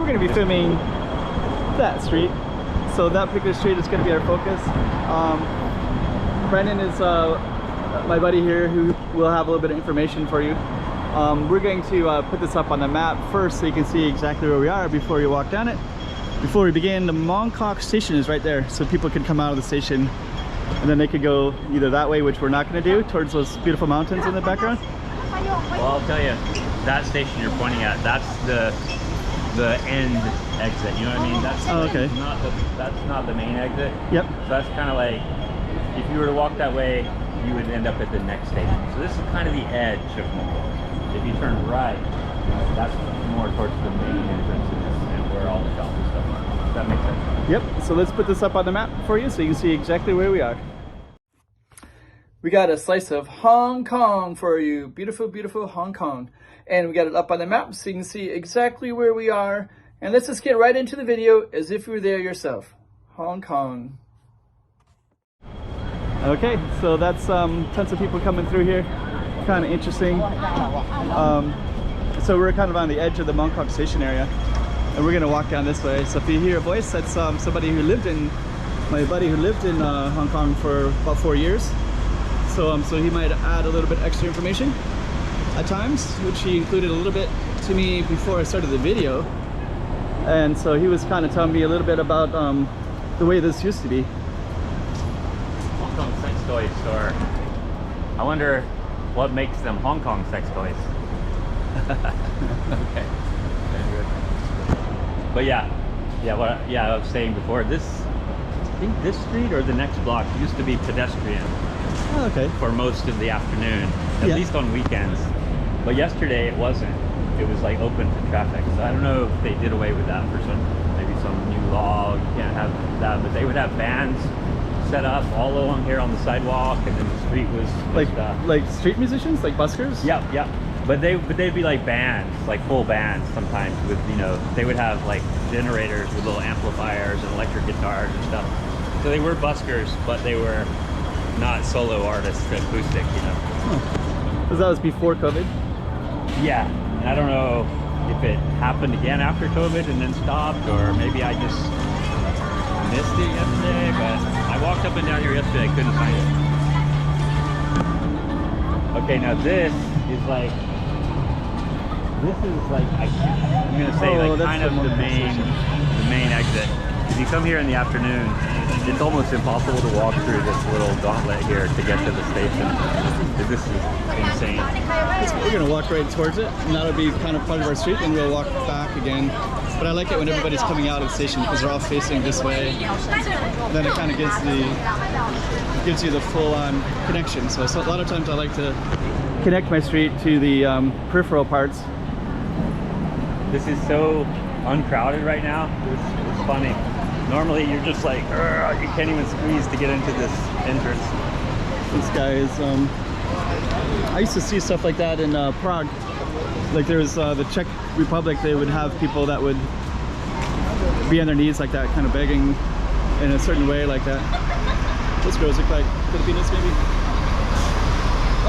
we're going to be filming that street. So that particular street is going to be our focus. Brandon is my buddy here who will have a little bit of information for you. We're going to put this up on the map first so you can see exactly where we are before you walk down it. Before we begin, the Mong Kok station is right there, so people could come out of the station and then they could go either that way, which we're not going to do, towards those beautiful mountains in the background. Well, I'll tell you, that station you're pointing at, that's the end exit, you know what I mean? That's that's not the main exit. Yep. So that's kind of like, if you were to walk that way, you would end up at the next station. So this is kind of the edge of Mong Kok. If you turn right, that's more towards the main entrances and where all the shops and stuff are. Does that make sense? Yep, so let's put this up on the map for you so you can see exactly where we are. We got a slice of Hong Kong for you. Beautiful, beautiful Hong Kong. And we got it up on the map so you can see exactly where we are. And let's just get right into the video as if you were there yourself. Hong Kong. Okay, so that's tons of people coming through here. Kind of interesting. So we're kind of on the edge of the Mong Kok station area. And we're gonna walk down this way. So if you hear a voice, that's somebody who lived in, my buddy who lived in Hong Kong for about 4 years. So he might add a little bit extra information at times, which he included a little bit to me before I started the video. And so he was kind of telling me a little bit about the way this used to be. Hong Kong sex toy store. I wonder what makes them Hong Kong sex toys. Okay. But I was saying before, I think this street or the next block used to be pedestrian. Oh, okay. For most of the afternoon, at least on weekends. But yesterday it wasn't. It was like open to traffic. So I don't know if they did away with that for maybe some new law. You can't have that, but they would have bands set up all along here on the sidewalk, and then the street was like street musicians, like buskers. Yeah. But they'd be like bands, like full bands sometimes with, you know, they would have like generators with little amplifiers and electric guitars and stuff. So they were buskers, but they were not solo artists, acoustic, you know. Because that was before COVID? Yeah, and I don't know if it happened again after COVID and then stopped, or maybe I just missed it yesterday, but I walked up and down here yesterday, I couldn't find it. Okay, now this is like I'm gonna say kind of the main exit. If you come here in the afternoon, it's almost impossible to walk through this little gauntlet here to get to the station. This is insane. We're gonna walk right towards it, and that'll be kind of part of our street, and we'll walk back again. But I like it when everybody's coming out of the station because they're all facing this way. Then it kind of gives you the full-on connection. So a lot of times I like to connect my street to the peripheral parts. This is so uncrowded right now. It's funny. Normally you're just like, you can't even squeeze to get into this entrance. This guy is, I used to see stuff like that in Prague. Like there was the Czech Republic, they would have people that would be on their knees like that, kind of begging in a certain way like that. Those girls look like Filipinos maybe.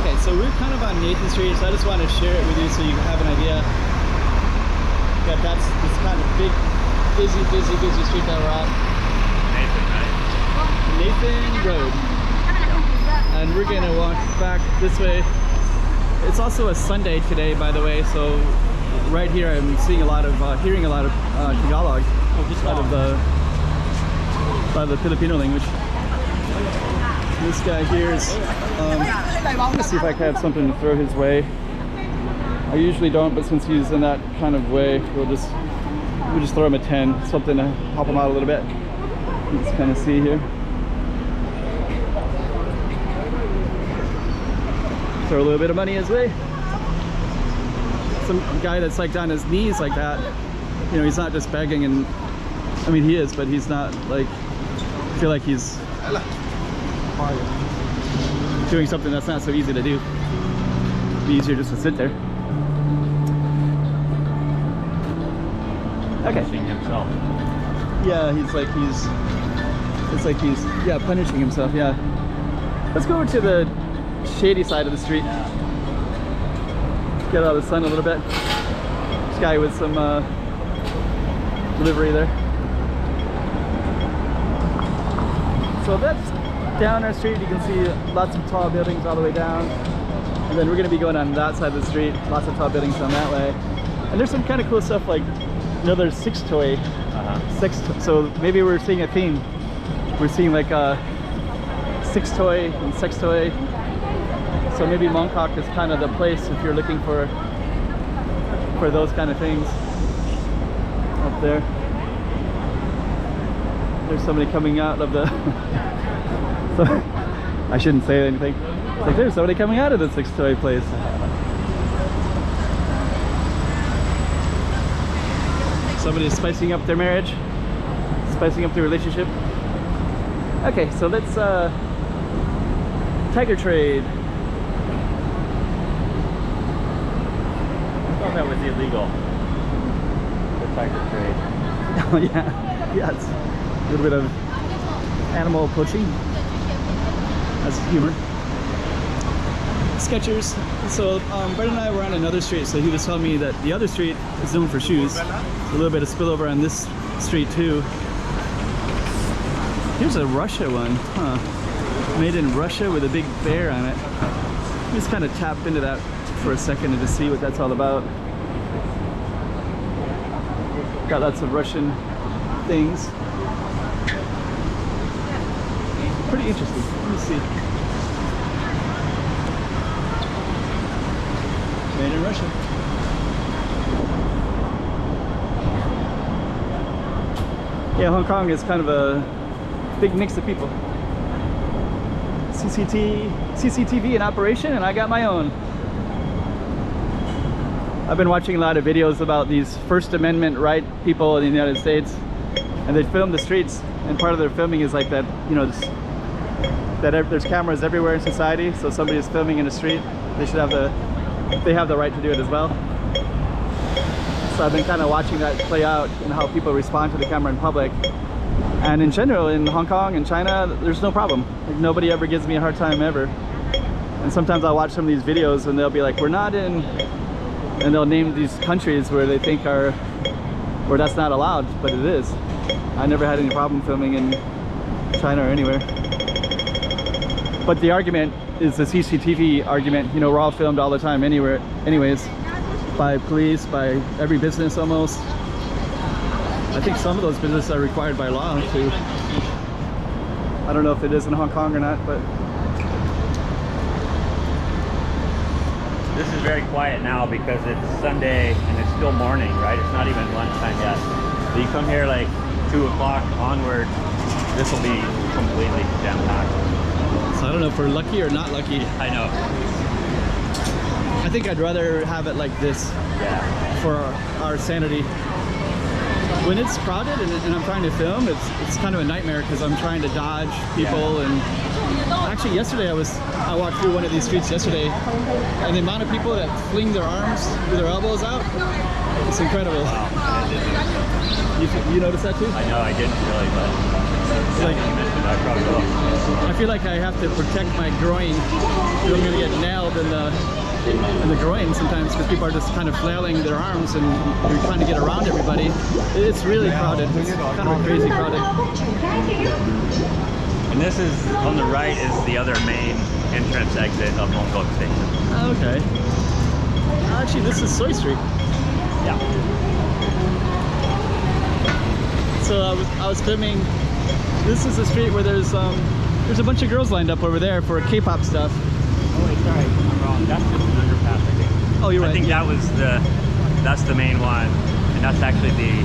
Okay, so we're kind of on Nathan Street, so I just want to share it with you so you have an idea that that's this kind of big, busy street that we're on. Nathan Road. And we're gonna walk back this way. It's also a Sunday today, by the way, so right here I'm seeing hearing a lot of Tagalog out of the Filipino language. This guy here is, let's see if I can have something to throw his way. I usually don't, but since he's in that kind of way, we'll just throw him a 10, something to help him out a little bit. Let's kind of see here. Throw a little bit of money his way. Some guy that's like on his knees like that, you know, he's not just begging, and I mean he is, but he's not like, I feel like he's doing something that's not so easy to do. It'd be easier just to sit there. Okay. Punishing himself. Yeah, it's like he's punishing himself, yeah. Let's go over to the shady side of the street. Get out of the sun a little bit. This guy with some delivery there. So that's down our street. You can see lots of tall buildings all the way down. And then we're gonna be going on that side of the street. Lots of tall buildings on that way. And there's some kind of cool stuff like, you know, there's six toy. So maybe we're seeing a theme. We're seeing like a six toy and sex toy. So maybe Mong Kok is kind of the place if you're looking for those kind of things. Up there. There's somebody coming out of the so, I shouldn't say anything. It's like there's somebody coming out of the six toy place. Somebody's spicing up their marriage, spicing up their relationship. Okay, so let's tiger trade. I thought that was illegal. The tiger trade. Oh yeah, yeah, it's a little bit of animal poaching. That's humor. Skechers. So Brett and I were on another street, so he was telling me that the other street is known for shoes. A little bit of spillover on this street too. Here's a Russia one, huh? Made in Russia with a big bear on it. Just kind of tap into that for a second and to see what that's all about. Got lots of Russian things. Pretty interesting. Let me see. Made in Russia. Yeah, Hong Kong is kind of a big mix of people. CCTV in operation, and I got my own. I've been watching a lot of videos about these First Amendment right people in the United States, and they film the streets, and part of their filming is like that, you know, there's cameras everywhere in society, so somebody is filming in a street, they have the right to do it as well. So I've been kind of watching that play out and how people respond to the camera in public. And in general, in Hong Kong and China, there's no problem. Like, nobody ever gives me a hard time ever. And sometimes I'll watch some of these videos and they'll be like, we're not in, and they'll name these countries where they think are, where that's not allowed, but it is. I never had any problem filming in China or anywhere. But the argument is the CCTV argument. You know, we're all filmed all the time anywhere, anyways, by police, by every business almost. I think some of those businesses are required by law too. I don't know if it is in Hong Kong or not, but this is very quiet now because it's Sunday and it's still morning, right? It's not even lunchtime yet. So you come here like 2 o'clock onward, this will be completely jam-packed. So I don't know if we're lucky or not lucky. I know. I think I'd rather have it like this, yeah, for our sanity. When it's crowded and I'm trying to film, it's kind of a nightmare because I'm trying to dodge people. And actually yesterday I walked through one of these streets yesterday, and the amount of people that fling their arms with their elbows out, it's incredible. Wow. You noticed that too? I know, I didn't really, but it's like, you mentioned that, I probably will. I feel like I have to protect my groin. I'm going to get nailed in the groin sometimes because people are just kind of flailing their arms and you're trying to get around everybody. It's really crowded. It's kind of crazy crowded. And this is, on the right is the other main entrance exit of Mong Kok Station. Okay. Actually, this is Soy Street. Yeah. So I was filming. This is the street where there's a bunch of girls lined up over there for K-pop stuff. Oh wait, sorry, I'm wrong. That's just an underpass, I think. Oh, you're right. I think that's the main one, and that's actually the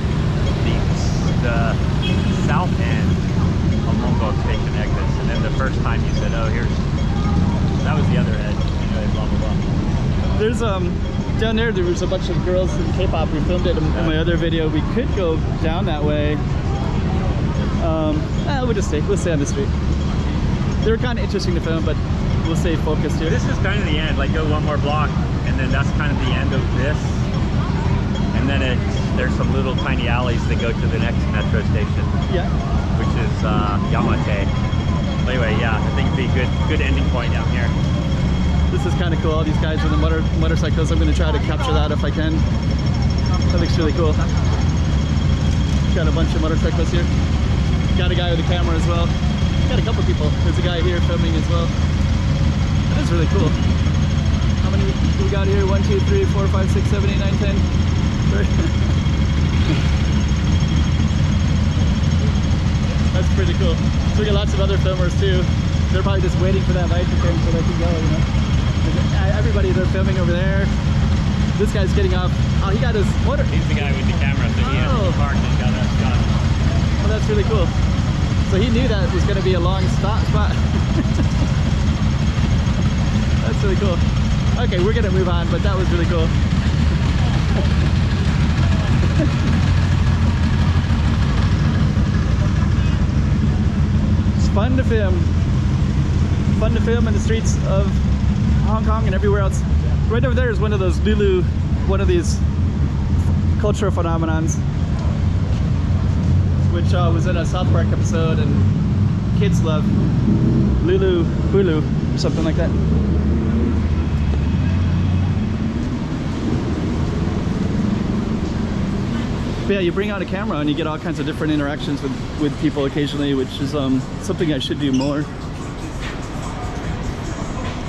south end of Mong Kok Station exits. And then the first time you said, oh, that was the other edge. Anyway, blah blah blah. There's down there was a bunch of girls in K-pop. We filmed it in my other video. We could go down that way. We'll stay on the street. They were kind of interesting to film, but we'll stay focused here. This is kind of the end. Like, go one more block, and then that's kind of the end of this. And then there's some little tiny alleys that go to the next metro station. Yeah. Which is Yamate. But anyway, yeah, I think it'd be a good ending point down here. This is kind of cool. All these guys with the motorcycles. I'm going to try to capture that if I can. That looks really cool. got a bunch of motorcyclists here. Got a guy with a camera as well. Got a couple people. There's a guy here filming as well. That is really cool. How many we got here? 1, 2, 3, 4, 5, 6, 7, 8, 9, 10. That's pretty cool. So we got lots of other filmers too. They're probably just waiting for that light to turn so they can go, you know. Everybody, they're filming over there. This guy's getting off. Oh, he got his motor. He's the guy with the camera, so he has to park and got that shot. Oh, that's really cool. So he knew that was going to be a long spot. That's really cool. Okay, we're going to move on, but that was really cool. It's fun to film. Fun to film in the streets of Hong Kong and everywhere else. Right over there is one of those Lulu, one of these cultural phenomenons, which was in a South Park episode, and kids love Lulu Hulu or something like that. But yeah, you bring out a camera and you get all kinds of different interactions with people occasionally, which is something I should do more.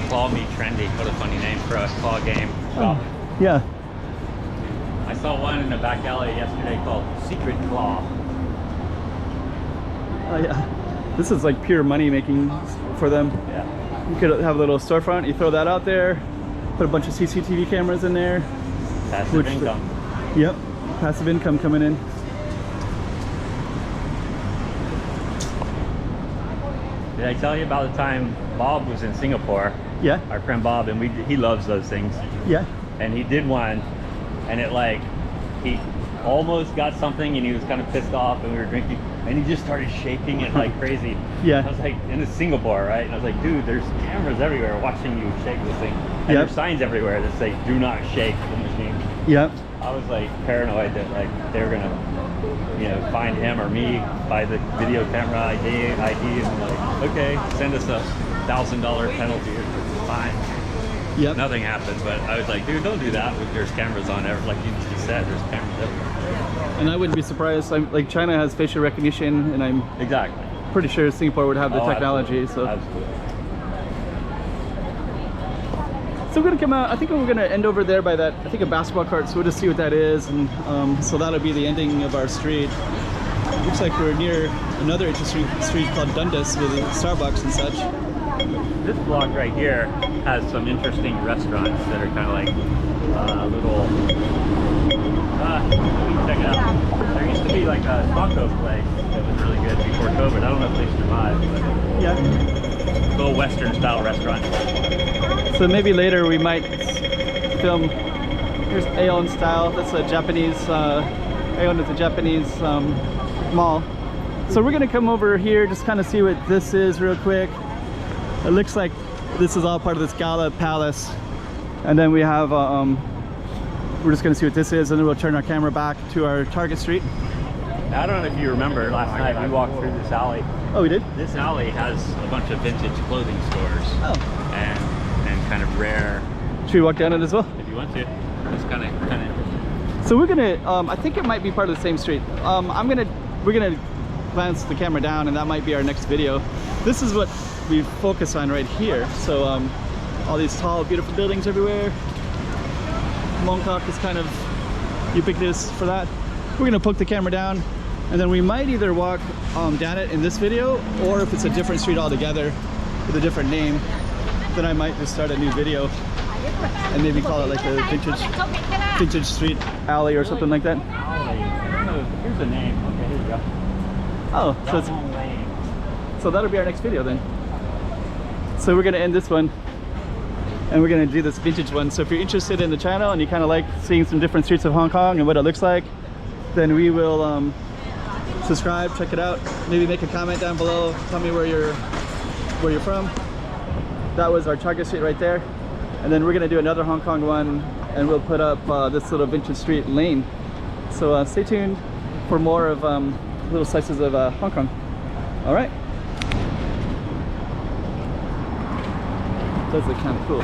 Claw Me Trendy. What a funny name for a claw game. Oh, yeah. I saw one in the back alley yesterday called Secret Claw. Oh yeah. This is like pure money making for them. Yeah. You could have a little storefront, you throw that out there, put a bunch of CCTV cameras in there. Passive income. Yep. Passive income coming in. Did I tell you about the time Bob was in Singapore? Yeah. Our friend Bob, and he loves those things. Yeah. And he did one, and it like, he almost got something and he was kind of pissed off, and we were drinking, and he just started shaking it like crazy. Yeah. I was like, in Singapore, right? And I was like, dude, there's cameras everywhere watching you shake this thing. And Yep. there's signs everywhere that say, do not shake the machine. Yep. I was like paranoid that like they were gonna, you know, find him or me by the video camera ID, and like, okay, send us $1,000 penalty or fine. Yep. Nothing happened, but I was like, dude, don't do that. There's cameras on everywhere, like you just said, there's cameras everywhere. And I wouldn't be surprised. Like China has facial recognition, and I'm Exactly. pretty sure Singapore would have the technology. Absolutely. So. Absolutely. So we're gonna come out. I think we're gonna end over there by that. I think a basketball court. So we'll just see what that is, and so that'll be the ending of our street. Looks like we're near another interesting street called Dundas with Starbucks and such. This block right here has some interesting restaurants that are kind of like little. Let me check it out. There used to be like a taco place that was really good before COVID. I don't know if they survived, but Yeah. little Western style restaurant. So maybe later we might film. Here's Aeon style. That's a Japanese. Aeon is a Japanese mall. So we're gonna come over here, just kind of see what this is real quick. It looks like this is all part of this Gala Palace, and then we have. We're just gonna see what this is, and then we'll turn our camera back to our Target Street. I don't know if you remember, last night we walked through this alley. Oh, we did? This alley has a bunch of vintage clothing stores. Oh. And kind of rare. Should we walk down it as well? If you want to. It's kind of interesting. So we're gonna, I think it might be part of the same street. We're gonna glance the camera down, and that might be our next video. This is what we focus on right here. So all these tall, beautiful buildings everywhere. Mong Kok is kind of ubiquitous for that. We're gonna poke the camera down, and then we might either walk down it in this video, or if it's a different street altogether with a different name, then I might just start a new video and maybe call it like a vintage street alley or something like that. Here's a name. Okay, here we go. Oh, so that'll be our next video then. So we're gonna end this one, and we're gonna do this vintage one. So if you're interested in the channel and you kind of like seeing some different streets of Hong Kong and what it looks like, then we will subscribe, check it out, maybe make a comment down below, tell me where you're from. That was our Target Street right there, and then we're gonna do another Hong Kong one, and we'll put up this little vintage street lane. So stay tuned for more of little slices of Hong Kong. All right. Those look kind of cool.